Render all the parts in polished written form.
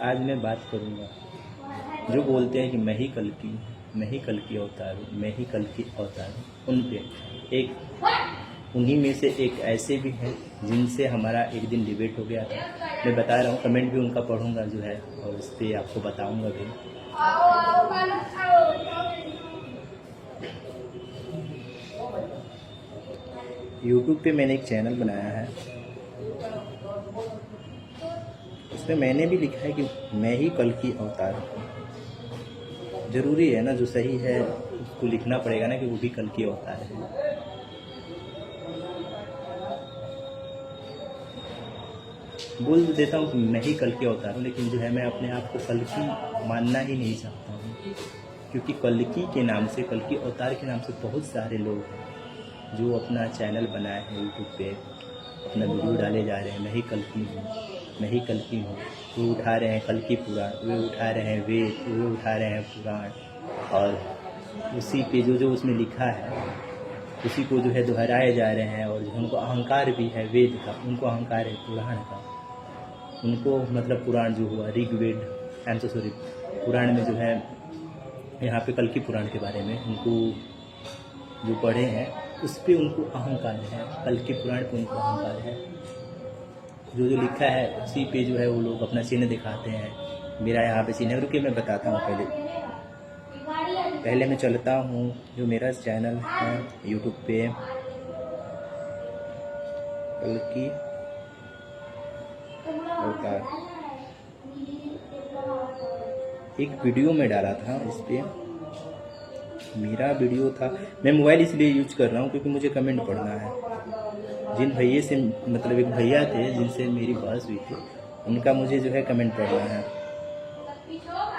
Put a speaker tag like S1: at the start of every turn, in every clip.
S1: आज मैं बात करूँगा जो बोलते हैं कि मैं ही कल की अवतार हूँ, मैं ही कल की अवतार हूँ, उन पे एक उन्हीं में से एक ऐसे भी हैं जिनसे हमारा एक दिन डिबेट हो गया था। मैं बता रहा हूँ, कमेंट भी उनका पढ़ूंगा जो है और उस पर आपको बताऊंगा भी। यूट्यूब पे मैंने एक चैनल बनाया है, उसमें मैंने भी लिखा है कि मैं ही कल की अवतार हूँ। ज़रूरी है ना, जो सही है उसको लिखना पड़ेगा ना कि वो भी कल की अवतार है। बोल देता हूँ कि मैं ही कल की अवतार हूँ, लेकिन जो है मैं अपने आप को कल की मानना ही नहीं चाहता हूँ, क्योंकि कल की के नाम से, कल की अवतार के नाम से बहुत सारे लोग हैं जो अपना चैनल बनाए हैं यूट्यूब पे, अपना वीडियो डाले जा रहे हैं मैं ही कल की हूँ, मैं ही कल की हूँ। वो उठा रहे हैं कल की पुराण, वे उठा रहे हैं वेद, वे उठा रहे हैं पुराण, और उसी पे जो उसमें लिखा है उसी को जो है दोहराए जा रहे हैं। और जो उनको अहंकार भी है वेद का, उनको अहंकार है पुराण का, उनको मतलब पुराण जो हुआ ऋग्वेद, सॉरी पुराण में जो है यहाँ पे कल की पुराण के बारे में उनको जो पढ़े हैं उस पे उनको अहंकार है, कल के पुराण पे उनको अहंकार है। जो लिखा है उसी पे जो है वो लोग अपना चिन्ह दिखाते हैं। मेरा यहाँ पे चिन्ह, रुके मैं बताता हूँ। पहले मैं चलता हूँ, जो मेरा चैनल है यूट्यूब पे कल की अवतार, एक वीडियो में डाला था, इस पे मेरा वीडियो था। मैं मोबाइल इसलिए यूज कर रहा हूँ क्योंकि मुझे कमेंट पढ़ना है। जिन भैया से, मतलब एक भैया थे जिनसे मेरी बहस हुई थी, उनका मुझे जो है कमेंट पढ़ना है।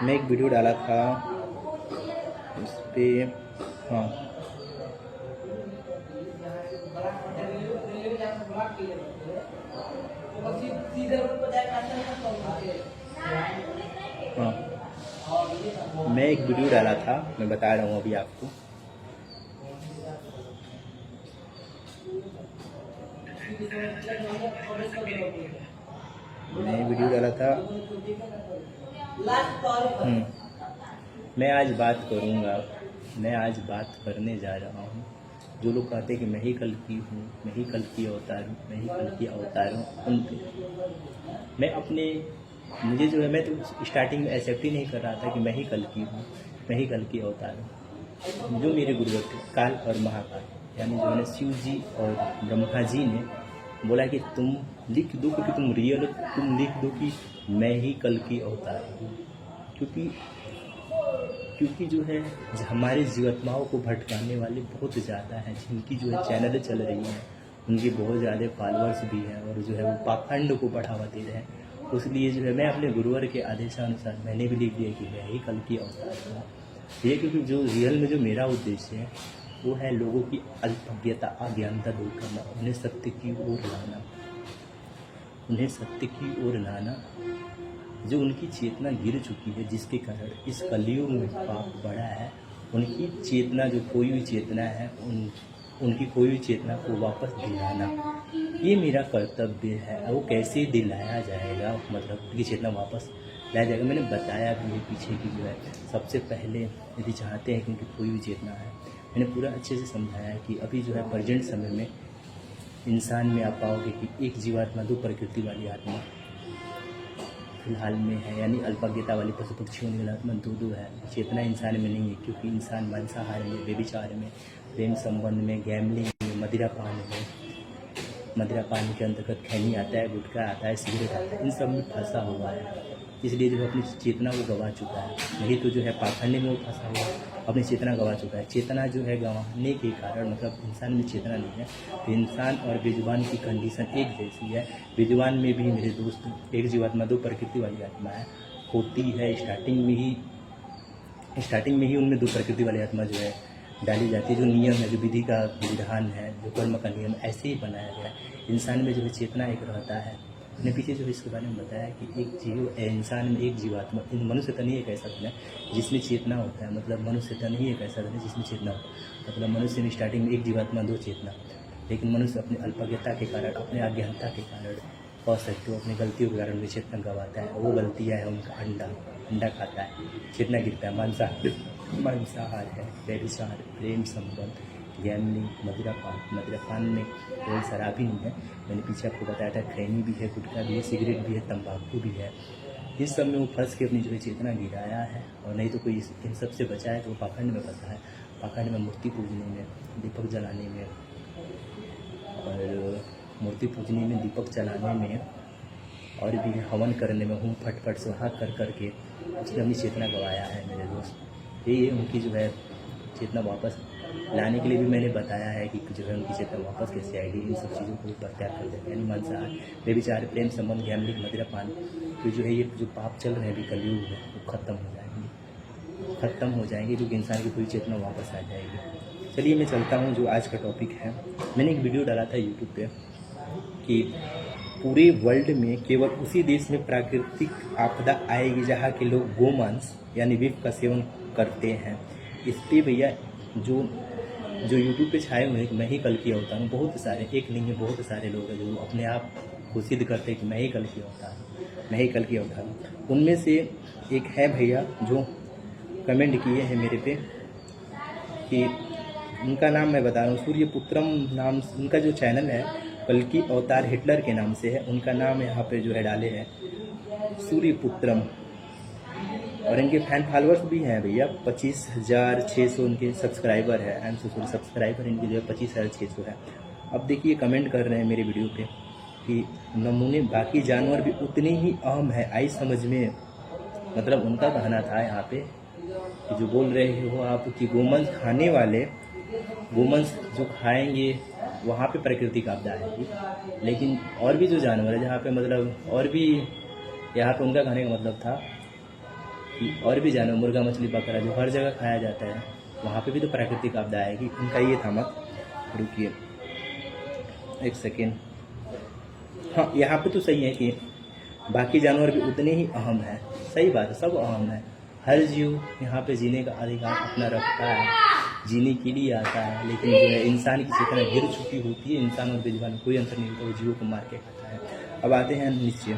S1: मैं एक वीडियो डाला था इस पे, हाँ मैं एक वीडियो डाला था, मैं बता रहा हूँ अभी आपको। मैं वीडियो डाला था, मैं आज बात करूँगा, मैं आज बात करने जा रहा हूँ। जो लोग कहते हैं कि मैं ही कल की हूँ, मैं ही कल की अवतार हूँ, मैं ही कल की अवतार हूँ, उन पे मैं अपने, मुझे जो है, मैं तो स्टार्टिंग में एक्सेप्ट ही नहीं कर रहा था कि मैं ही कल की हूँ, मैं ही कल की अवतार हूँ। जो मेरे गुरुवर थे काल और महाकाल, यानी जो है शिव जी और ब्रह्मा जी ने बोला कि तुम लिख दो, क्योंकि तुम रियल, तुम लिख दो कि मैं ही कल की अवतार हूँ। क्योंकि जो है हमारे जीवात्माओं को भटकाने वाले बहुत ज़्यादा हैं, जिनकी जो है चैनल चल रही हैं, उनके बहुत ज़्यादा फॉलोअर्स भी हैं, और जो है वो पाखंड को बढ़ावा दे रहे हैं। उसलिए जो है मैं अपने गुरुवर के आदेशानुसार मैंने भी लिख दिया कि मैं ही कल की अवतार हूँ। ये क्योंकि जो रियल में जो मेरा उद्देश्य है वो है लोगों की अल्पज्ञता, अज्ञानता दूर करना, उन्हें सत्य की ओर लाना, उन्हें सत्य की ओर लाना। जो उनकी चेतना गिर चुकी है, जिसके कारण इस कलयुग में पाप बढ़ा है, उनकी चेतना, जो कोई भी चेतना है, उनकी कोई भी चेतना को वापस दिलाना, ये मेरा कर्तव्य है। वो कैसे दिलाया जाएगा, मतलब उनकी चेतना वापस लाया जाएगा, मैंने बताया भी है पीछे की। जो है सबसे पहले यदि चाहते हैं कि उनकी कोई भी चेतना है, मैंने पूरा अच्छे से समझाया कि अभी जो है प्रेजेंट समय में इंसान में आप पाओगे कि एक जीवात्मा, दो प्रकृति वाली आत्मा फिलहाल में है, यानी अल्पज्ञता वाली पशु पक्षियों वाली आत्मा दो है। चेतना इंसान में नहीं है, क्योंकि इंसान मांसाहार में, व्यभिचार में, प्रेम संबंध में, गैमलिंग में, मदिरा पान के अंतर्गत खैनी आता है, गुटखा आता है, सिगरेट आता है, इन सब में फंसा हुआ है। इसलिए जो है अपनी चेतना को गंवा चुका है। नहीं तो जो है पाखंड में वो फंसा हुआ है, अपनी चेतना गंवा चुका है। चेतना जो है गंवाने के कारण, मतलब इंसान में चेतना नहीं है, तो इंसान और बेजुबान की कंडीशन एक जैसी है। बेजुबान में भी मेरे दोस्त एक जीवात्मा, दो प्रकृति वाली आत्मा है, होती है। स्टार्टिंग में ही उनमें दो प्रकृति वाली आत्मा जो है डाली जाती है। जो नियम है, जो विधि का विधान है, जो कर्म का नियम, ऐसे ही बनाया गया है। इंसान में जो है चेतना एक रहता है। मैंने पीछे जो इसके बारे में बताया कि इंसान में एक जीवात्मा, मनुष्य तन ही एक ऐसा धन है जिसमें चेतना होता है। मतलब मनुष्य तन ही एक ऐसा धन है जिसमें चेतना होता है। मतलब मनुष्य में स्टार्टिंग में एक जीवात्मा, दो चेतना, लेकिन मनुष्य अपनी अल्पज्ञता के कारण, अपने अज्ञानता के कारण कह सकते हो अपनी गलतियों के कारण भी चेतना गंवाता है। वो गलतियाँ है उनका अंडा खाता है, चेतना गिरता है, मांसाहार है, व्यभिचार, प्रेम संबंध, गैमलिंग, मदिरापान में केवल शराब ही नहीं है, मैंने पीछे आपको बताया था खैनी भी है, गुटखा भी है, सिगरेट भी है, तंबाकू भी है। इस सब में वो फंस के अपनी जो है चेतना गिराया है। और नहीं तो कोई इन सब से बचा है तो वो पाखंड में फंसा है। पाखंड में मूर्ति पूजने में, दीपक जलाने में, और मूर्ति पूजने में, दीपक जलाने में, और भी हवन करने में, हूँ फट सुहाग कर करके उसने अपनी चेतना गंवाया है मेरे दोस्त। यही है उनकी जो है चेतना वापस लाने के लिए भी मैंने बताया है कि जो है उनकी चेतना वापस कैसे आएगी। इन सब चीज़ों को प्रत्याग कर देते हैं, यानी मांसाहार, बेविचार, प्रेम संबंध, गैमलिंग, मदिरापान, तो जो है ये जो पाप चल रहे हैं अभी कलयुग में वो ख़त्म हो जाएंगे, क्योंकि इंसान की पूरी चेतना वापस आ जाएगी। चलिए मैं चलता हूँ, जो आज का टॉपिक है। मैंने एक वीडियो डाला था यूट्यूब पे कि पूरे वर्ल्ड में केवल उसी देश में प्राकृतिक आपदा आएगी जहाँ के लोग गोमांस यानी बीफ का सेवन करते हैं। इस पर भैया जो यूट्यूब पे छाए हुए हैं कि मैं ही कल की अवतार हूँ, बहुत सारे, एक नहीं है बहुत सारे लोग हैं जो अपने आप को सिद्ध करते हैं कि मैं ही कल की अवतार हूँ। उनमें से एक है भैया जो कमेंट किए हैं मेरे पे कि उनका नाम मैं बता रहा हूँ, सूर्यपुत्रम नाम उनका जो चैनल है, कल्कि अवतार हिटलर के नाम से है। उनका नाम यहाँ पे जो है डाले हैं सूर्यपुत्रम, और इनके फैन फॉलोअर्स भी हैं भैया 25,600 उनके सब्सक्राइबर है। I am so sorry, subscriber इनके जो है 25,600 है। अब देखिए कमेंट कर रहे हैं मेरे वीडियो पे कि नमूने बाकी जानवर भी उतने ही अहम है, आई समझ में। मतलब उनका कहना था यहाँ पे कि जो बोल रहे हो आप कि गोमांस खाने वाले, गोमांस जो खाएंगे वहाँ पे प्राकृतिक आपदा आएगी, लेकिन और भी जो जानवर है जहाँ पे मतलब और भी, यहाँ पे उनका कहने का मतलब था कि और भी जानवर, मुर्गा, मछली, बकरा जो हर जगह खाया जाता है वहाँ पे भी तो प्राकृतिक आपदा आएगी। उनका ये था मत। रुकिए एक सेकेंड। हाँ, यहाँ पे तो सही है कि बाकी जानवर भी उतने ही अहम है, सही बात है, सब अहम है। हर जीव यहाँ पे जीने का अधिकार अपना रखता है, जीने के लिए आता है, लेकिन जो है इंसान की चेतना गिर चुकी होती है। इंसान और बेजुबान में कोई अंतर नहीं होता, वो जीवों को मार के खाता है। अब आते हैं नीचे।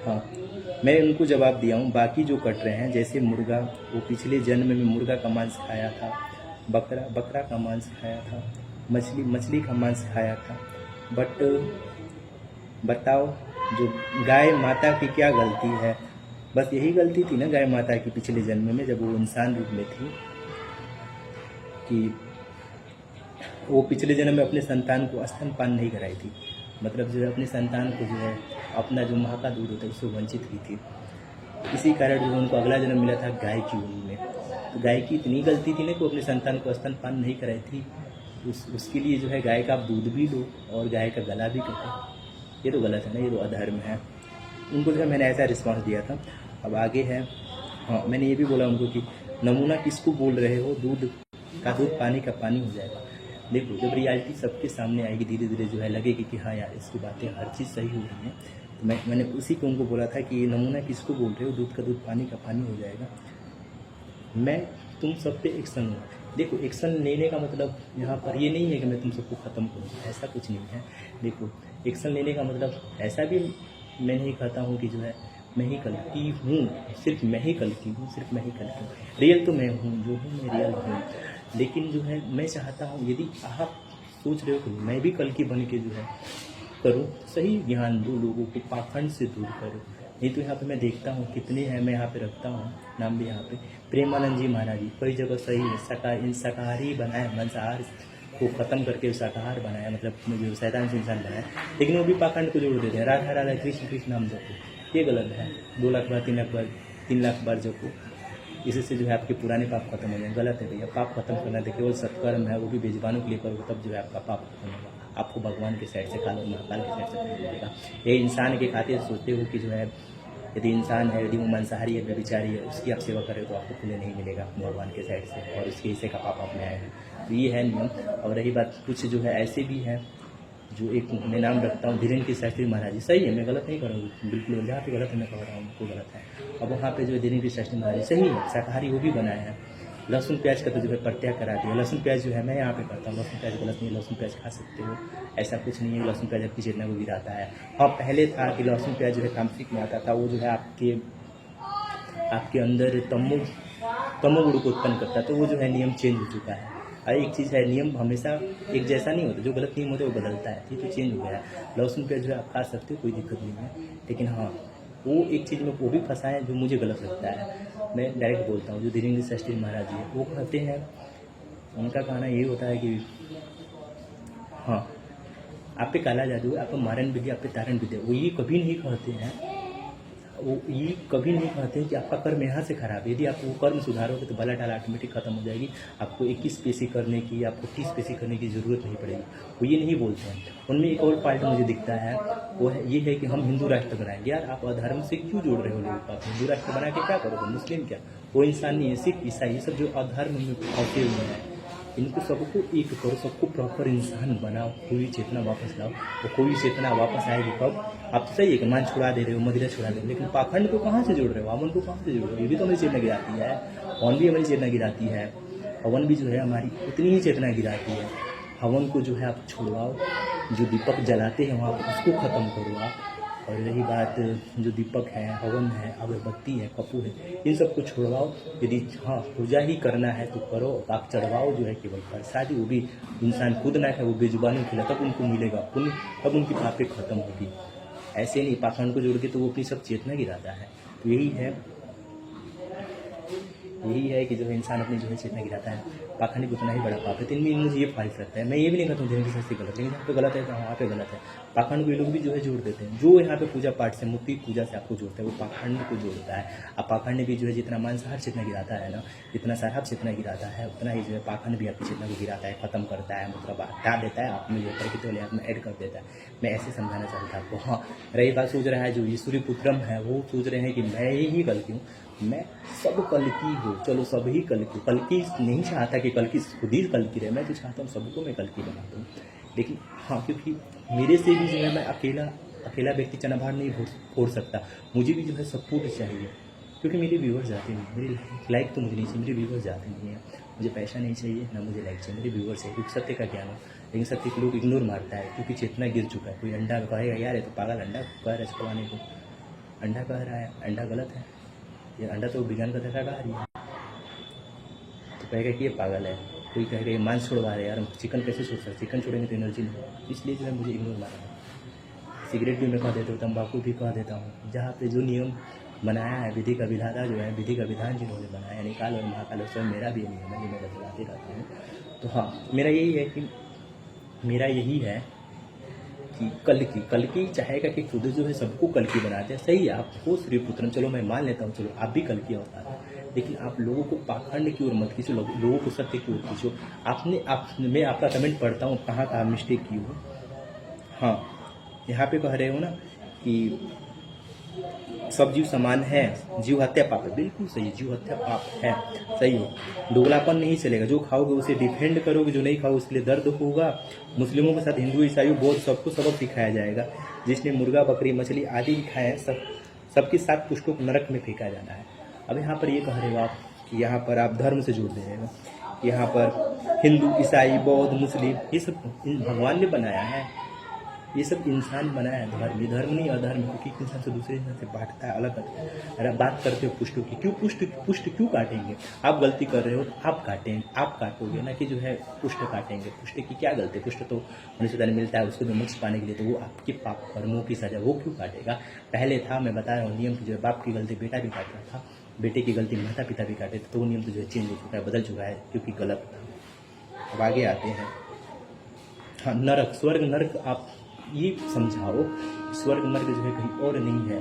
S1: हाँ, मैं उनको जवाब दिया हूँ। बाकी जो कट रहे हैं जैसे मुर्गा, वो पिछले जन्म में मुर्गा का मांस खाया था, बकरा का मांस खाया था, मछली का मांस खाया था। बट बताओ, जो गाय माता की क्या गलती है? बस यही गलती थी ना गाय माता की पिछले जन्म में, जब वो इंसान रूप में थी, कि वो पिछले जन्म में अपने संतान को स्तनपान नहीं कराई थी। मतलब जो है अपने संतान को जो है अपना जो माँ का दूध होता है उससे वंचित हुई थी। इसी कारण जो उनको अगला जन्म मिला था गाय की योनि में। तो गाय की इतनी गलती थी ना कि वो अपने संतान को स्तनपान नहीं कराई थी। उसके लिए जो है गाय का आप दूध भी लो और गाय का गला भी कटो, ये तो गलत है ना, ये तो अधर्म है। उनको जो है मैंने ऐसा रिस्पॉन्स दिया था। अब आगे है। हाँ, मैंने ये भी बोला उनको कि नमूना किसको बोल रहे हो, दूध का दूध, पानी का पानी हो जाएगा। देखो, जब रियलिटी सबके सामने आएगी धीरे धीरे जो है लगेगी कि हाँ यार इसकी बातें हर चीज़ सही हो रही है। तो मैंने उसी को उनको बोला था कि ये नमूना किसको बोल रहे हो, दूध का दूध, पानी का पानी हो जाएगा। मैं तुम सब पे एक्शन लूँ। देखो, एक्शन लेने का मतलब यहाँ पर ये नहीं है कि मैं तुम सबको ख़त्म करूँ, ऐसा कुछ नहीं है। देखो, एक्शन लेने का मतलब ऐसा भी मैं नहीं कहता हूँ कि जो है मैं ही कल की हूँ, सिर्फ मैं ही कल की हूँ, सिर्फ मैं ही कल की हूँ। रियल तो मैं हूँ, जो हूँ मैं रियल हूँ। लेकिन जो है मैं चाहता हूँ यदि आप सोच रहे हो कि मैं भी कल की बन के जो है करूँ, सही ज्ञान दो लोगों को, पाखंड से दूर करो। नहीं तो यहाँ पे मैं देखता हूँ कितने हैं, मैं यहाँ पे रखता हूँ नाम भी यहाँ पे, प्रेमानंद जी महाराज जी, कई जगह सही है, शाकाहारी बनाया, मांसाहार को ख़त्म करके शाकाहार बनाया, मतलब जो शैतान से इंसान बनाया, लेकिन वो भी पाखंड को जोड़ देते हैं। राधा राधा कृष्ण कृष्ण नाम जपो, ये गलत है। 2 लाख बार 3 लाख बार जपो, इससे जो है आपके पुराने पाप खत्म हो जाएंगे। गलत है भैया, पाप खत्म करना है केवल सत्कर्म है, वो भी बेजुबानों के लिए करोगे तब जो है आपका पाप खत्म होगा। आपको भगवान के साइड से, काल महाकाल के साइड से मिलेगा। ये इंसान के खातिर सोचते हो कि जो है यदि इंसान है, यदि वो मांसाहारी है, व्यभिचारी है, उसकी आप सेवा करें तो आपको पुण्य नहीं मिलेगा भगवान के साइड से, और उसके हिस्से का पाप आप में आएगा। तो ये है नियम। और रही बात, कुछ जो है ऐसे भी हैं जो, एक मैं नाम रखता हूँ धीरेन्द्र शास्त्री महाराज जी, सही है, मैं गलत नहीं करूँगा, बिल्कुल जहाँ पे गलत है मैं कह रहा हूँ उनको गलत है। अब वहाँ पे जो धीरेन्द्र शास्त्री महाराज जी सही है, शाकाहारी वो भी बनाए हैं, लहसुन प्याज का तो जो है परित्याग करा दिया। लहसुन प्याज जो है मैं यहाँ पे करता हूँ, लहसुन प्याज गलत नहीं है, लहसुन प्याज खा सकते हो, ऐसा कुछ नहीं है। लहसुन प्याज आपकी चेतना को गिराता है। हाँ, पहले था कि लहसुन प्याज जो है तामसिक में आता था, वो जो है आपके अंदर तमोगुण को उत्पन्न करता है, तो वो जो है नियम चेंज हो चुका है। और एक चीज़ है, नियम हमेशा एक जैसा नहीं होता, जो गलत नियम होता है वो बदलता है, ये तो चेंज हो गया है। लहसुन प्याज जो है आप खा सकते हो, कोई दिक्कत नहीं है, लेकिन हाँ वो एक चीज़ में वो भी फंसा है जो मुझे गलत लगता है। मैं डायरेक्ट बोलता हूँ, जो धीरेन्द्र शास्त्री महाराज जी है वो कहते हैं, उनका कहना यही होता है कि हाँ आप पे काला जादू है, आप पे मारन विद्या, आप पे तारण विद्या। वो ये कभी नहीं कहते हैं, वो ये कभी नहीं कहते हैं कि आपका कर्म यहाँ से खराब है, यदि आप वो कर्म सुधारोगे तो बला टाला ऑटोमेटिक खत्म हो जाएगी, आपको 21 पेशी करने की, आपको 30 पेशी करने की ज़रूरत नहीं पड़ेगी। वो ये नहीं बोलते हैं। उनमें एक और पार्ट मुझे दिखता है, वो है ये है कि हम हिंदू राष्ट्र बनाएंगे। यार आप अधर्म से क्यों जोड़ रहे हो लोगों को? आप हिंदू राष्ट्र बना के क्या करोगे? मुस्लिम क्या, वो इंसान नहीं है, सिर्फ ईसाई, ये सब जो अधर्म में फंसे हुए हैं, इनको सबको एक करो, सबको प्रॉपर इंसान बनाओ, कोई चेतना वापस लाओ। और कोई चेतना वापस आएगी कब? आप तो सही है कि मान छुड़ा दे रहे हो, मदिरा छुड़ा दे रहे हो, लेकिन पाखंड को कहाँ से जोड़ रहे हो? अमन को कहाँ से जोड़ रहे हो? ये भी तो हमारी चेतना गिराती है, हवन भी हमारी चेतना गिराती है, हवन भी जो है हमारी उतनी ही चेतना गिराती है। हवन को जो है आप छुड़वाओ, जो दीपक जलाते हैं वहाँ पर उसको ख़त्म करो आप। और रही बात जो दीपक है, हवन है, अगरबत्ती है, कपूर है, इन सबको छुड़वाओ। यदि हाँ पूजा ही करना है तो करो, आप चढ़वाओ जो है केवल प्रसादी, वो भी इंसान खुद ना खाए, वो बेजुबानों खिला, तब उनको मिलेगा पुण्य, तब उनकी पापें खत्म होगी। ऐसे नहीं पाखंड को जोड़ के तो वो अपनी सब चेतना गिराता है। तो यही है कि जो है इंसान अपनी जो है चेतना गिराता है, पाखंड भी उतना ही बड़ा पाप है। तो इनमें मुझे ये फॉल्ट लगता है। मैं ये भी नहीं कहता हूँ धीरेन्द्र शास्त्री गलत, लेकिन जहाँ पे गलत है तो वहाँ पे गलत है। पाखंड को ये लोग भी जो है जोड़ देते हैं, जो यहाँ पे पूजा पाठ से, मूर्ति पूजा से आपको जोड़ता है, वो पाखंड को जोड़ता है। अब पाखंड भी जो है जितना मांसाहार चेतना गिराता है ना, जितना शराब चेतना गिराता है, उतना ही जो है पाखंड भी आपकी चेतना को गिराता है, खत्म करता है, मतलब हटा देता है, आप में जो प्रकृति वाले आप में ऐड कर देता है। मैं ऐसे समझाना चाहता आपको। हाँ, रही बात सोच रहा है जो ईश्वरी पुत्रम है, वो सोच रहे हैं कि मैं ही गलती हूँ, मैं सब कल की हूँ। चलो सब ही कल की नहीं चाहता कि कल की खुद ही कल की रहे, मैं तो चाहता हूँ सबको मैं कल की बना दूँ। लेकिन हाँ, क्योंकि मेरे से भी जो है मैं अकेला व्यक्ति चना भार नहीं फोड़ सकता, मुझे भी जो है सपोर्ट चाहिए, क्योंकि मेरे व्यूवर्स जाते नहीं, मेरी लाइक तो मुझे नहीं चाहिए, मेरे व्यूवर्स जाते नहीं हैं, मुझे पैसा नहीं चाहिए ना मुझे लाइक चाहिए, मेरे व्यूवर्स चाहिए। क्योंकि सत्य का ज्ञान हो, लेकिन सत्य को लोग इग्नोर मारता है, क्योंकि चेतना गिर चुका है। कोई अंडा कहेगा यार ये तो पागल अंडा कह रहा है छुड़वाने को, अंडा कह रहा है, अंडा गलत है, ये अंडा तो विज्ञान का शाकाहारी है, तो कहेगा कि ये पागल है। कोई कहेगा ये मांस छोड़वा रहे यार, हम चिकन कैसे छोड़ सकते, चिकन छोड़ेंगे तो एनर्जी नहीं होगा, इसलिए जो है मुझे इग्नोर मारा है। सिगरेट भी मैं कह देता हूँ, तम्बाकू भी कह देता हूँ। जहाँ पे जो नियम बनाया है, विधि का विधाता जो है, विधि का विधान जिन्होंने बनाया, निकाल और महाकाल, स्वयं मेरा भी नियम है, ये मैं बतलाते रहता हूँ। तो हाँ, मेरा यही है कि कल की चाहेगा कि खुद जो है सबको कल की बनाते हैं। सही है, आप हो श्री पुत्रम, चलो मैं मान लेता हूँ, चलो आप भी कल की अवतार है, लेकिन आप लोगों को पाखंड की ओर मत खींचो, लोगों को सत्य की ओर खींचो। मैं आपका कमेंट पढ़ता हूँ, कहाँ मिस्टेक की हो। हाँ, यहाँ पे कह रहे हो ना कि सब जीव समान है, जीव हत्या पाप है, बिल्कुल सही, जीव हत्या पाप है, सही हो। दोगलापन नहीं चलेगा, जो खाओगे उसे डिफेंड करोगे, जो नहीं खाओगे उसके लिए दर्द होगा। मुस्लिमों के साथ हिंदू, ईसाई, बौद्ध सबको सबक सिखाया जाएगा। जिसने मुर्गा, बकरी, मछली आदि भी खाए हैं, सबके साथ पुष्टों को नरक में फेंका जाना है। अब यहाँ पर ये कह रहे हो आप कि यहाँ पर आप धर्म से जोड़ दे रहे हो, यहाँ पर हिंदू, ईसाई, बौद्ध, मुस्लिम, ये सब भगवान ने बनाया है, ये सब इंसान बनाया है। धर्म नहीं अधर्म, क्योंकि इंसान से दूसरे इंसान से बांटता है, अलग करता है। अगर बात करते हो पुष्ट की, क्यों पुष्ट क्यों काटेंगे? आप गलती कर रहे हो आप काटोगे ना कि जो है पुष्ट काटेंगे। पुष्ट की क्या गलती? पुष्ट तो मनुष्य मिलता है उसको, मोक्ष पाने के लिए, तो वो आपके पाप कर्मों की सजा वो क्यों काटेगा? पहले था, मैं बता रहा हूँ, नियम की जो है बाप की गलती बेटा भी काट रहा था, बेटे की गलती माता पिता भी काटे, तो वो नियम तो जो है चेंज हो चुका है, बदल चुका है, क्योंकि गलत था। अब आगे आते हैं। हाँ, नरक, स्वर्ग नरक, आप ये समझाओ, स्वर्ग नरक जो है कहीं और नहीं है।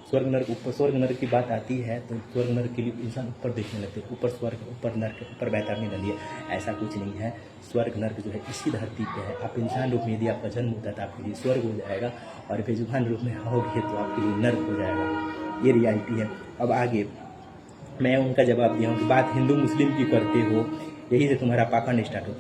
S1: स्वर्ग नरक, ऊपर स्वर्ग नरक की बात आती है तो स्वर्ग नरक के लिए इंसान ऊपर देखने लगते हैं, ऊपर स्वर्ग, ऊपर नरक, ऊपर बैतरनी नदी है, ऐसा कुछ नहीं है। स्वर्ग नरक जो है इसी धरती पे है। आप इंसान रूप में यदि आपका जन्म होता है तो आपके लिए स्वर्ग हो जाएगा, और बेजुबान रूप में आओगे तो आपके लिए नरक हो जाएगा। ये रियलिटी है। अब आगे मैं उनका जवाब दिया हूँ कि बात हिंदू मुस्लिम की करते हो, यही से तुम्हारा पाखंड स्टार्ट होता